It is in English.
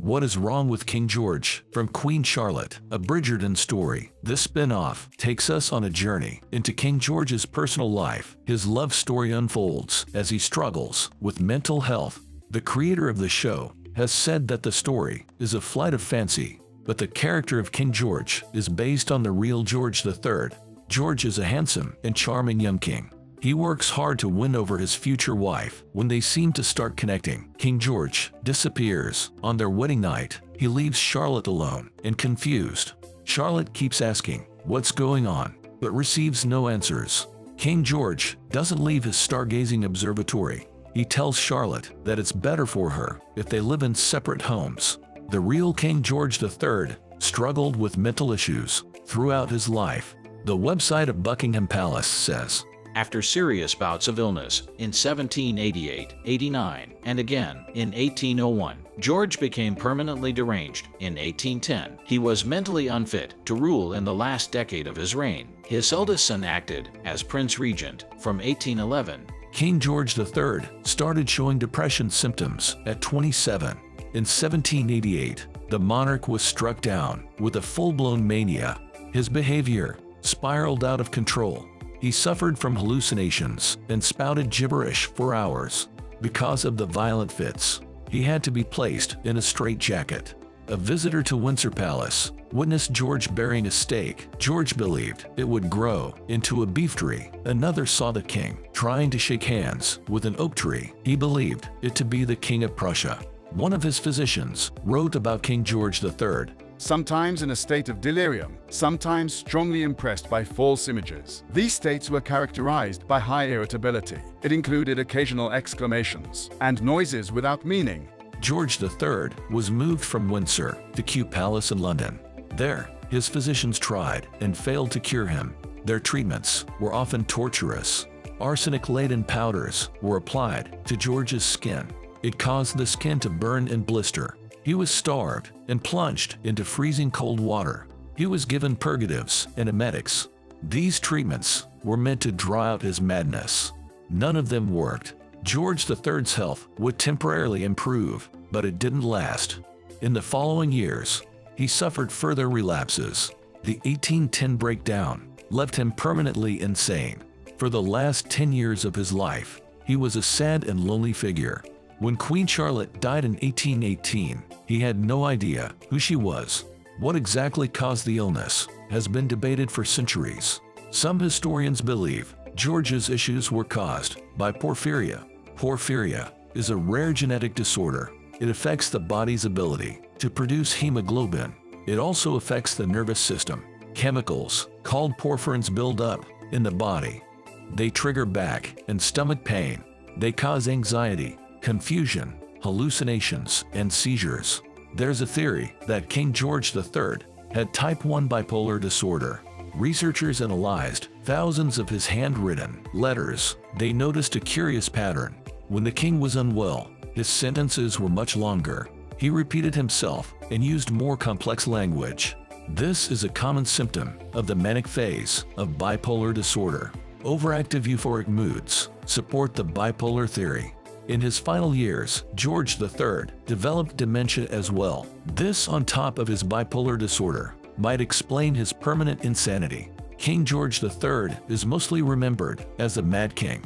What is Wrong with King George? From Queen Charlotte, a Bridgerton story. This spin-off takes us on a journey into King George's personal life. His love story unfolds as he struggles with mental health. The creator of the show has said that the story is a flight of fancy, but the character of King George is based on the real George III. George is a handsome and charming young king. He works hard to win over his future wife. When they seem to start connecting, King George disappears. On their wedding night, he leaves Charlotte alone and confused. Charlotte keeps asking, "What's going on?" but receives no answers. King George doesn't leave his stargazing observatory. He tells Charlotte that it's better for her if they live in separate homes. The real King George III struggled with mental issues throughout his life. The website of Buckingham Palace says, after serious bouts of illness in 1788, 89, and again in 1801, George became permanently deranged. In 1810, he was mentally unfit to rule in the last decade of his reign. His eldest son acted as Prince Regent from 1811. King George III started showing depression symptoms at 27. In 1788, the monarch was struck down with a full-blown mania. His behavior spiraled out of control. He suffered from hallucinations and spouted gibberish for hours. Because of the violent fits, he had to be placed in a straitjacket. A visitor to Windsor Palace witnessed George burying a steak. George believed it would grow into a beef tree. Another saw the king trying to shake hands with an oak tree. He believed it to be the King of Prussia. One of his physicians wrote about King George III. Sometimes in a state of delirium, sometimes strongly impressed by false images. These states were characterized by high irritability. It included occasional exclamations and noises without meaning. George III was moved from Windsor to Kew Palace in London. There, his physicians tried and failed to cure him. Their treatments were often torturous. Arsenic-laden powders were applied to George's skin. It caused the skin to burn and blister. He was starved and plunged into freezing cold water. He was given purgatives and emetics. These treatments were meant to dry out his madness. None of them worked. George III's health would temporarily improve, but it didn't last. In the following years, he suffered further relapses. The 1810 breakdown left him permanently insane. For the last 10 years of his life, he was a sad and lonely figure. When Queen Charlotte died in 1818, he had no idea who she was. What exactly caused the illness has been debated for centuries. Some historians believe George's issues were caused by porphyria. Porphyria is a rare genetic disorder. It affects the body's ability to produce hemoglobin. It also affects the nervous system. Chemicals called porphyrins build up in the body. They trigger back and stomach pain. They cause anxiety, confusion, hallucinations, and seizures. There's a theory that King George III had type 1 bipolar disorder. Researchers analyzed thousands of his handwritten letters. They noticed a curious pattern. When the king was unwell, his sentences were much longer. He repeated himself and used more complex language. This is a common symptom of the manic phase of bipolar disorder. Overactive euphoric moods support the bipolar theory. In his final years, George III developed dementia as well. This, on top of his bipolar disorder, might explain his permanent insanity. King George III is mostly remembered as the Mad King.